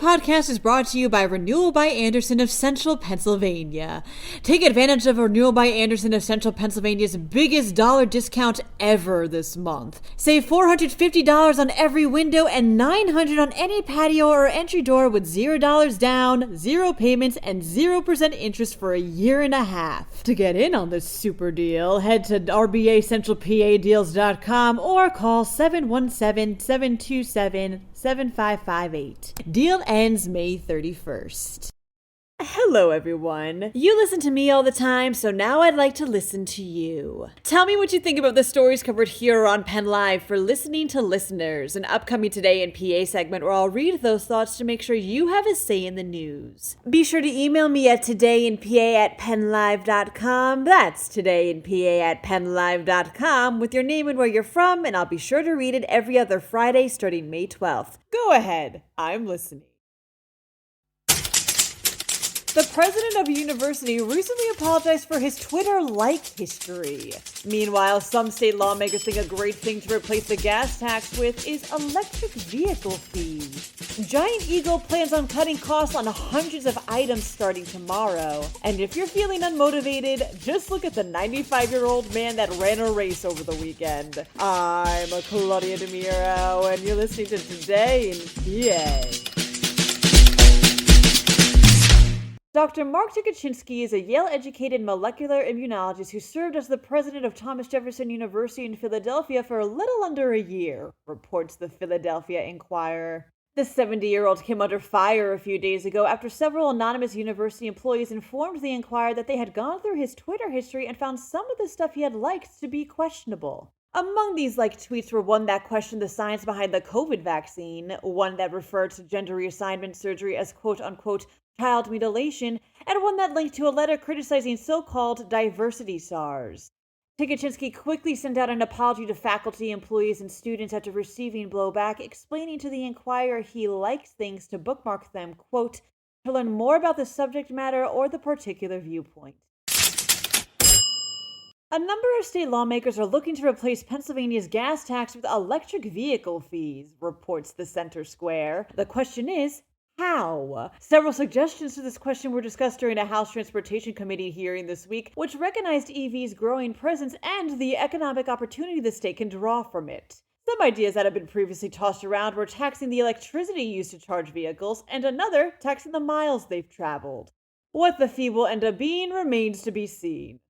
podcast is brought to you by Renewal by Andersen of Central Pennsylvania. Take advantage of Renewal by Andersen of Central Pennsylvania's biggest dollar discount ever this month. Save $450 on every window and $900 on any patio or entry door with $0 down, 0 payments, and 0% interest for a year and a half. To get in on this super deal, head to rbacentralpadeals.com or call 717-727-7558. Deal ends May 31st. Hello, everyone. You listen to me all the time, so now I'd like to listen to you. Tell me what you think about the stories covered here on Penn Live for Listening to Listeners, an upcoming Today in PA segment where I'll read those thoughts to make sure you have a say in the news. Be sure to email me at todayinpa@PennLive.com. That's todayinpa@PennLive.com with your name and where you're from, and I'll be sure to read it every other Friday starting May 12th. Go ahead. I'm listening. The president of a university recently apologized for his Twitter like history. Meanwhile, some state lawmakers think a great thing to replace the gas tax with is electric vehicle fees. Giant Eagle plans on cutting costs on hundreds of items starting tomorrow. And if you're feeling unmotivated, just look at the 95-year-old man that ran a race over the weekend. I'm Claudia Dimuro, and you're listening to Today in PA. Dr. Mark Tukachinsky is a Yale-educated molecular immunologist who served as the president of Thomas Jefferson University in Philadelphia for a little under a year, reports the Philadelphia Inquirer. The 70-year-old came under fire a few days ago after several anonymous university employees informed the Inquirer that they had gone through his Twitter history and found some of the stuff he had liked to be questionable. Among these liked tweets were one that questioned the science behind the COVID vaccine, one that referred to gender reassignment surgery as quote-unquote child mutilation, and one that linked to a letter criticizing so-called diversity SARS. Tukachinsky quickly sent out an apology to faculty, employees, and students after receiving blowback, explaining to the Inquirer he likes things to bookmark them, quote, to learn more about the subject matter or the particular viewpoint. A number of state lawmakers are looking to replace Pennsylvania's gas tax with electric vehicle fees, reports the Center Square. The question is, how? Several suggestions to this question were discussed during a House Transportation Committee hearing this week, which recognized EVs' growing presence and the economic opportunity the state can draw from it. Some ideas that have been previously tossed around were taxing the electricity used to charge vehicles, and another taxing the miles they've traveled. What the fee will end up being remains to be seen.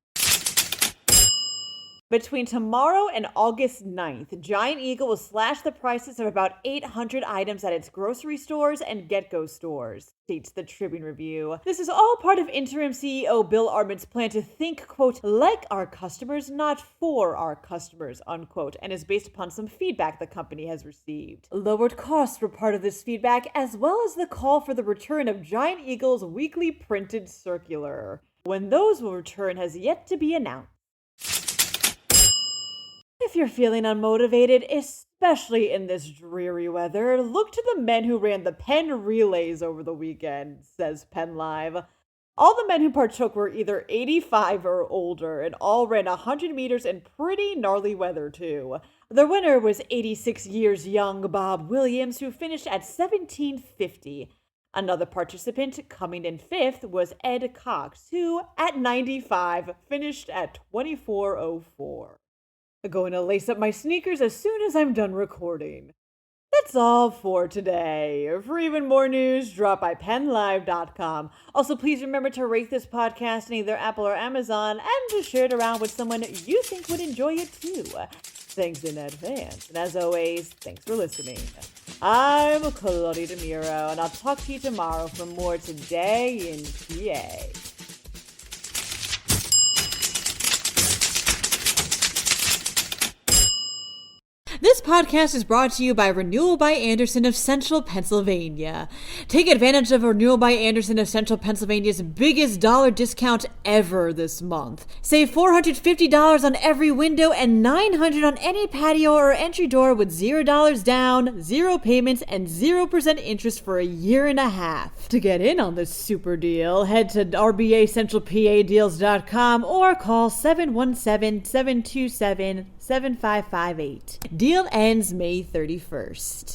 Between tomorrow and August 9th, Giant Eagle will slash the prices of about 800 items at its grocery stores and get-go stores, states the Tribune Review. This is all part of interim CEO Bill Arment's plan to think, quote, like our customers, not for our customers, unquote, and is based upon some feedback the company has received. Lowered costs were part of this feedback, as well as the call for the return of Giant Eagle's weekly printed circular. When those will return has yet to be announced. If you're feeling unmotivated, especially in this dreary weather, look to the men who ran the Penn Relays over the weekend, says PennLive. All the men who partook were either 85 or older, and all ran 100 meters in pretty gnarly weather, too. The winner was 86 years young Bob Williams, who finished at 17:50. Another participant coming in fifth was Ed Cox, who, at 95, finished at 24:04. Going to lace up my sneakers as soon as I'm done recording. That's all for today. For even more news, drop by PennLive.com. Also, please remember to rate this podcast in either Apple or Amazon and to share it around with someone you think would enjoy it too. Thanks in advance. And as always, thanks for listening. I'm Claudia Dimuro, and I'll talk to you tomorrow for more Today in PA. This podcast is brought to you by Renewal by Andersen of Central Pennsylvania. Take advantage of Renewal by Andersen of Central Pennsylvania's biggest dollar discount ever this month. Save $450 on every window and $900 on any patio or entry door with $0 down, 0 payments, and 0% interest for a year and a half. To get in on this super deal, head to rbacentralpadeals.com or call 717-727-7558. Deal ends May 31st.